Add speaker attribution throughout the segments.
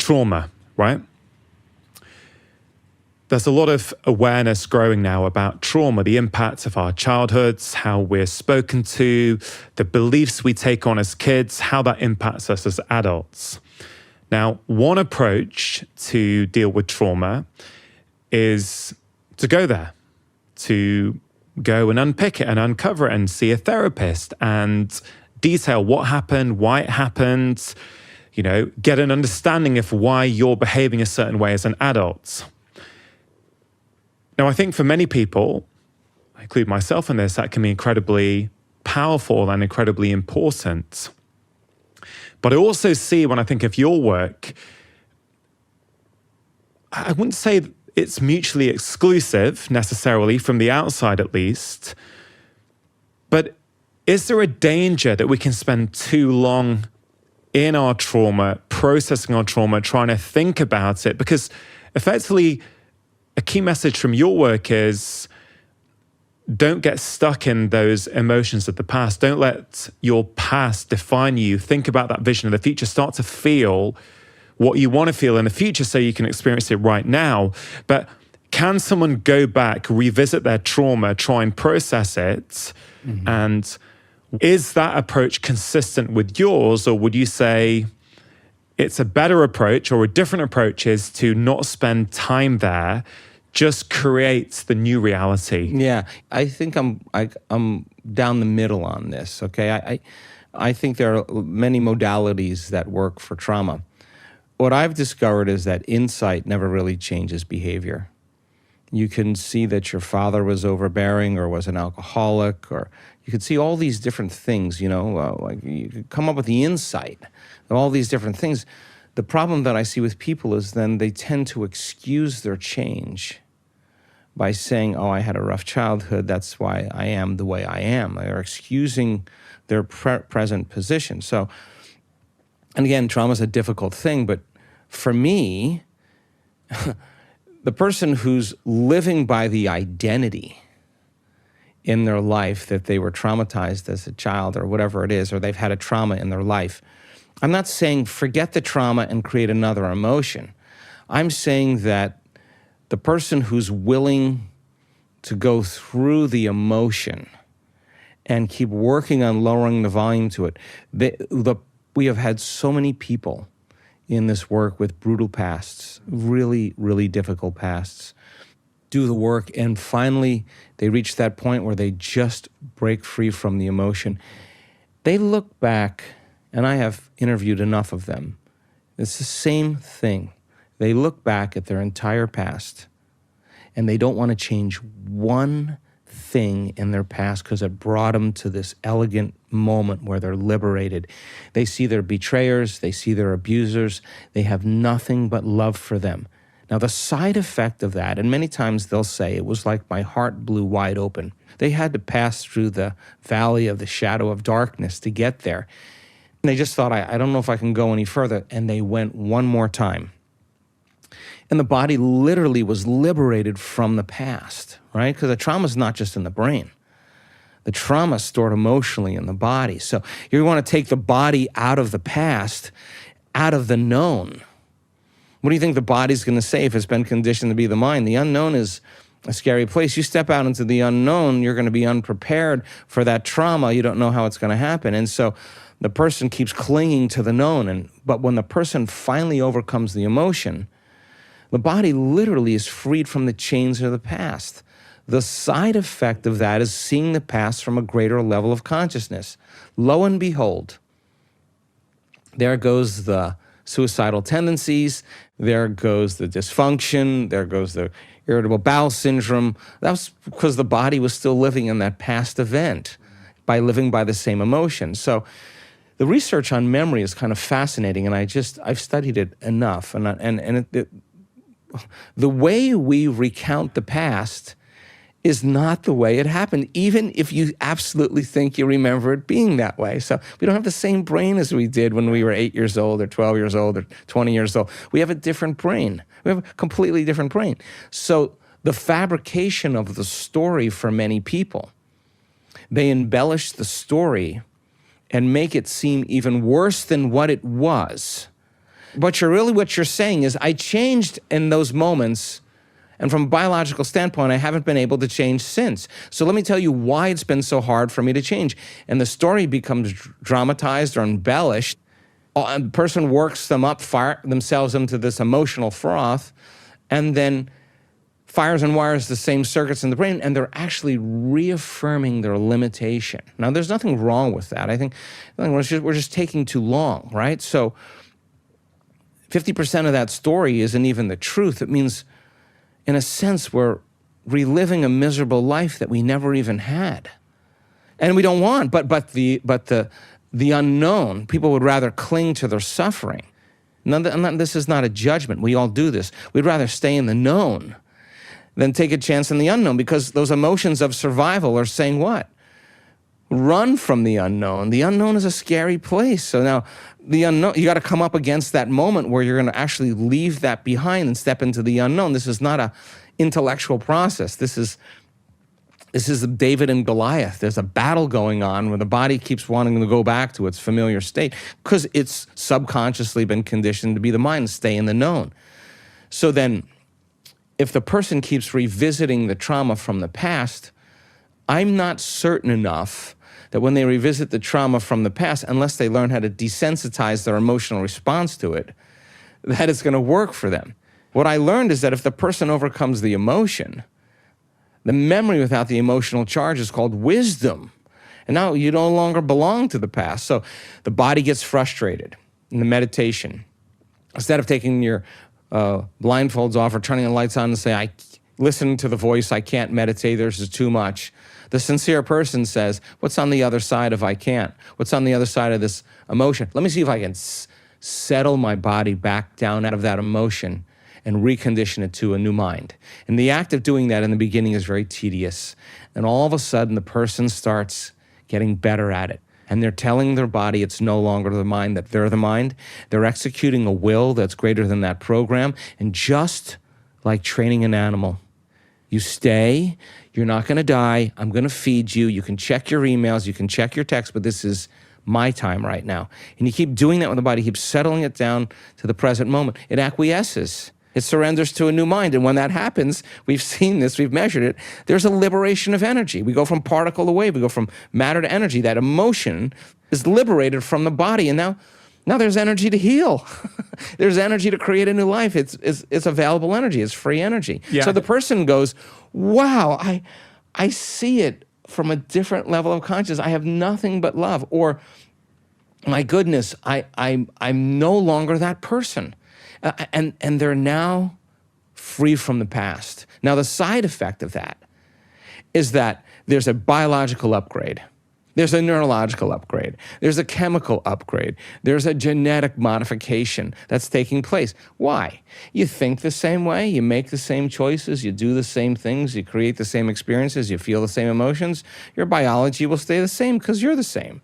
Speaker 1: trauma, right? There's a lot of awareness growing now about trauma, the impact of our childhoods, how we're spoken to, the beliefs we take on as kids, how that impacts us as adults. Now, one approach to deal with trauma is to go there, to go and unpick it and uncover it and see a therapist and detail what happened, why it happened, get an understanding of why you're behaving a certain way as an adult. Now, I think for many people, I include myself in this, that can be incredibly powerful and incredibly important. But I also see, when I think of your work, I wouldn't say it's mutually exclusive necessarily, from the outside at least, but is there a danger that we can spend too long in our trauma, processing our trauma, trying to think about it? Because effectively, a key message from your work is don't get stuck in those emotions of the past. Don't let your past define you. Think about that vision of the future. Start to feel what you want to feel in the future so you can experience it right now. But can someone go back, revisit their trauma, try and process it? Mm-hmm. And is that approach consistent with yours? Or would you say it's a better approach, or a different approach is to not spend time there, just create the new reality?
Speaker 2: Yeah, I think I'm down the middle on this, okay? I think there are many modalities that work for trauma. What I've discovered is that insight never really changes behavior. You can see that your father was overbearing or was an alcoholic, or you could see all these different things, like you could come up with the insight of all these different things. The problem that I see with people is then they tend to excuse their change by saying, oh, I had a rough childhood, that's why I am the way I am. They're excusing their present position. So, and again, trauma is a difficult thing, but for me, the person who's living by the identity in their life that they were traumatized as a child or whatever it is, or they've had a trauma in their life, I'm not saying forget the trauma and create another emotion. I'm saying that the person who's willing to go through the emotion and keep working on lowering the volume to it. We have had so many people in this work with brutal pasts, really, really difficult pasts, do the work, and finally they reach that point where they just break free from the emotion. They look back, and I have interviewed enough of them. It's the same thing. They look back at their entire past, and they don't want to change one thing in their past because it brought them to this elegant moment where they're liberated. They see their betrayers, they see their abusers, they have nothing but love for them. Now, the side effect of that, and many times they'll say, it was like my heart blew wide open. They had to pass through the valley of the shadow of darkness to get there. And they just thought, I don't know if I can go any further. And they went one more time. And the body literally was liberated from the past, right? Because the trauma is not just in the brain. The trauma is stored emotionally in the body. So you want to take the body out of the past, out of the known. What do you think the body's going to say if it's been conditioned to be the mind? The unknown is a scary place. You step out into the unknown, you're going to be unprepared for that trauma. You don't know how it's going to happen. And so the person keeps clinging to the known. But when the person finally overcomes the emotion, the body literally is freed from the chains of the past. The side effect of that is seeing the past from a greater level of consciousness. Lo and behold, there goes the suicidal tendencies, there goes the dysfunction, there goes the irritable bowel syndrome. That was because the body was still living in that past event by living by the same emotion. So the research on memory is kind of fascinating, and I've studied it enough. The way we recount the past is not the way it happened, even if you absolutely think you remember it being that way. So we don't have the same brain as we did when we were 8 years old or 12 years old or 20 years old. We have a different brain. We have a completely different brain. So the fabrication of the story for many people, they embellish the story and make it seem even worse than what it was But what you're saying is, I changed in those moments, and from a biological standpoint, I haven't been able to change since. So let me tell you why it's been so hard for me to change. And the story becomes dramatized or embellished. A person works them up, fire themselves into this emotional froth, and then fires and wires the same circuits in the brain, and they're actually reaffirming their limitation. Now, there's nothing wrong with that. I think we're just taking too long, right? So 50% of that story isn't even the truth. It means, in a sense, we're reliving a miserable life that we never even had. And we don't want, but the unknown, people would rather cling to their suffering. This is not a judgment. We all do this. We'd rather stay in the known than take a chance in the unknown, because those emotions of survival are saying what? Run from the unknown. The unknown is a scary place. So now the unknown, you got to come up against that moment where you're going to actually leave that behind and step into the unknown. This is not a intellectual process. This is David and Goliath. There's a battle going on where the body keeps wanting to go back to its familiar state because it's subconsciously been conditioned to be the mind, stay in the known. So then, if the person keeps revisiting the trauma from the past, I'm not certain enough that when they revisit the trauma from the past, unless they learn how to desensitize their emotional response to it, that it's going to work for them. What I learned is that if the person overcomes the emotion, the memory without the emotional charge is called wisdom. And now you no longer belong to the past. So the body gets frustrated in the meditation. Instead of taking your blindfolds off or turning the lights on and say, listen to the voice, I can't meditate, this is too much. The sincere person says, what's on the other side of I can't? What's on the other side of this emotion? Let me see if I can settle my body back down out of that emotion and recondition it to a new mind. And the act of doing that in the beginning is very tedious. And all of a sudden, the person starts getting better at it. And they're telling their body it's no longer the mind, that they're the mind. They're executing a will that's greater than that program. And just like training an animal, you stay, you're not going to die, I'm going to feed you, you can check your emails, you can check your texts, but this is my time right now. And you keep doing that with the body, keep settling it down to the present moment. It acquiesces. It surrenders to a new mind. And when that happens, we've seen this, we've measured it, there's a liberation of energy. We go from particle to wave, we go from matter to energy. That emotion is liberated from the body. And now there's energy to heal. There's energy to create a new life. It's available energy. It's free energy. Yeah. So the person goes, wow, I see it from a different level of consciousness. I have nothing but love. Or, my goodness, I'm no longer that person. And they're now free from the past. Now, the side effect of that is that there's a biological upgrade. There's a neurological upgrade. There's a chemical upgrade. There's a genetic modification that's taking place. Why? You think the same way, you make the same choices, you do the same things, you create the same experiences, you feel the same emotions. Your biology will stay the same because you're the same.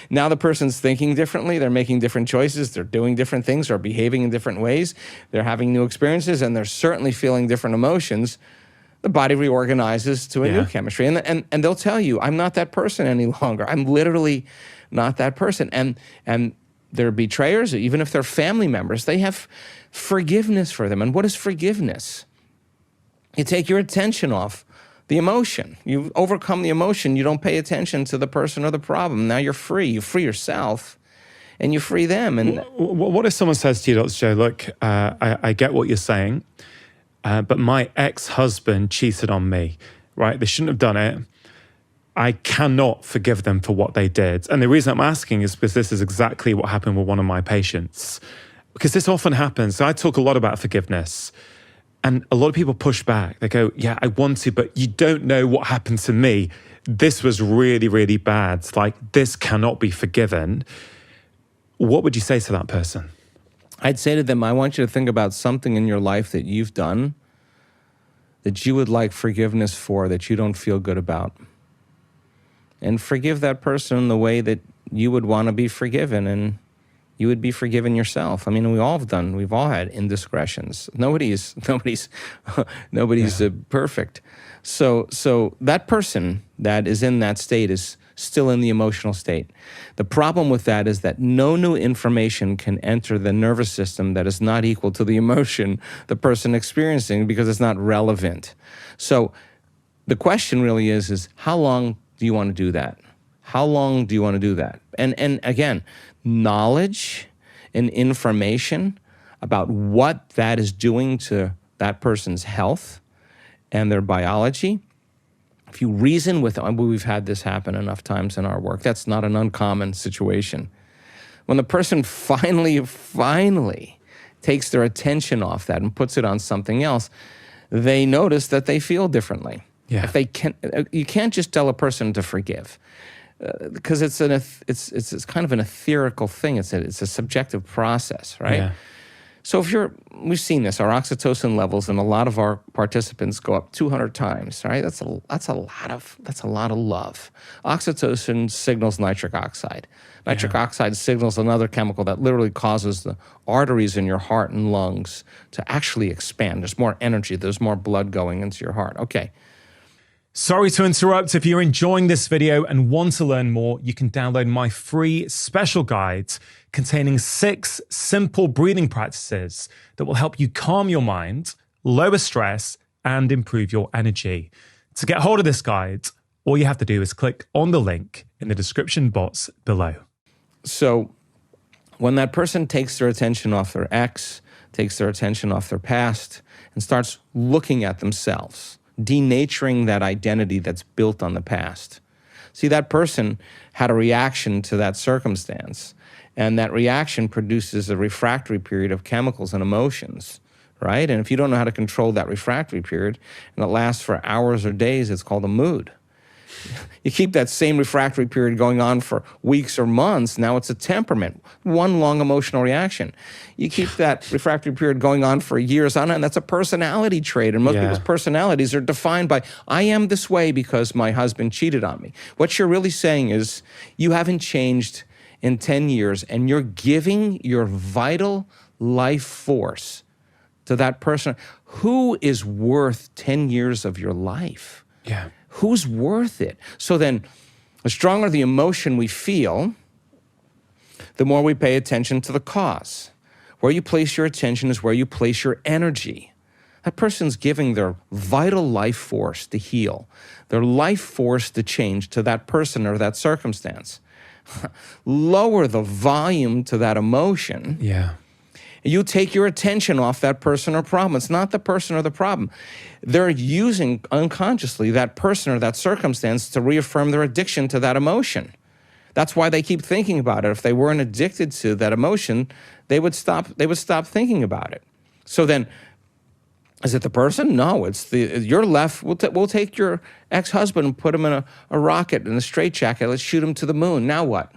Speaker 2: Now the person's thinking differently, they're making different choices, they're doing different things, they're behaving in different ways, they're having new experiences, and they're certainly feeling different emotions. The body reorganizes to a new chemistry. And they'll tell you, I'm not that person any longer. I'm literally not that person. And they're betrayers, even if they're family members, they have forgiveness for them. And what is forgiveness? You take your attention off the emotion. You overcome the emotion. You don't pay attention to the person or the problem. Now you're free. You free yourself and you free them. And
Speaker 1: what if someone says to you, Dr. Joe, look, I get what you're saying, but my ex-husband cheated on me, right? They shouldn't have done it. I cannot forgive them for what they did. And the reason I'm asking is because this is exactly what happened with one of my patients. Because this often happens. So I talk a lot about forgiveness. And a lot of people push back. They go, yeah, I want to, but you don't know what happened to me. This was really, really bad. Like, this cannot be forgiven. What would you say to that person?
Speaker 2: I'd say to them, I want you to think about something in your life that you've done that you would like forgiveness for, that you don't feel good about. And forgive that person in the way that you would want to be forgiven, and you would be forgiven yourself. I mean, we've all had indiscretions. Nobody's perfect. So that person that is in that state is still in the emotional state. The problem with that is that no new information can enter the nervous system that is not equal to the emotion the person experiencing because it's not relevant. So the question really is how long do you want to do that? How long do you want to do that? And again, knowledge and information about what that is doing to that person's health and their biology. If you reason with them, we've had this happen enough times in our work. That's not an uncommon situation. When the person finally takes their attention off that and puts it on something else, they notice that they feel differently.
Speaker 1: Yeah.
Speaker 2: You can't just tell a person to forgive, because it's kind of an etherical thing. It's a subjective process, right?
Speaker 1: Yeah.
Speaker 2: So we've seen this, our oxytocin levels in a lot of our participants go up 200 times, right? That's a lot of love. Oxytocin signals nitric oxide. Nitric oxide signals another chemical that literally causes the arteries in your heart and lungs to actually expand. There's more energy, there's more blood going into your heart. Okay.
Speaker 1: Sorry to interrupt. If you're enjoying this video and want to learn more, you can download my free special guide containing 6 simple breathing practices that will help you calm your mind, lower stress, and improve your energy. To get hold of this guide, all you have to do is click on the link in the description box below.
Speaker 2: So when that person takes their attention off their ex, takes their attention off their past, and starts looking at themselves, denaturing that identity that's built on the past. See, that person had a reaction to that circumstance, and that reaction produces a refractory period of chemicals and emotions, right? And if you don't know how to control that refractory period, and it lasts for hours or days, it's called a mood. You keep that same refractory period going on for weeks or months, now it's a temperament, one long emotional reaction. You keep that refractory period going on for years on end, that's a personality trait. And most people's personalities are defined by, I am this way because my husband cheated on me. What you're really saying is, you haven't changed in 10 years, and you're giving your vital life force to that person. Who is worth 10 years of your life?
Speaker 1: Yeah.
Speaker 2: Who's worth it? So then, the stronger the emotion we feel, the more we pay attention to the cause. Where you place your attention is where you place your energy. That person's giving their vital life force to heal, their life force to change to that person or that circumstance. Lower the volume to that emotion.
Speaker 1: Yeah.
Speaker 2: You take your attention off that person or problem. It's not the person or the problem. They're using unconsciously that person or that circumstance to reaffirm their addiction to that emotion. That's why they keep thinking about it. If they weren't addicted to that emotion, they would stop thinking about it. So then, is it the person? No, it's you're left. We'll take your ex-husband and put him in a rocket in a straitjacket. Let's shoot him to the moon. Now what?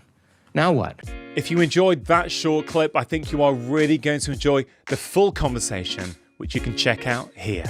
Speaker 2: Now what?
Speaker 1: If you enjoyed that short clip, I think you are really going to enjoy the full conversation, which you can check out here.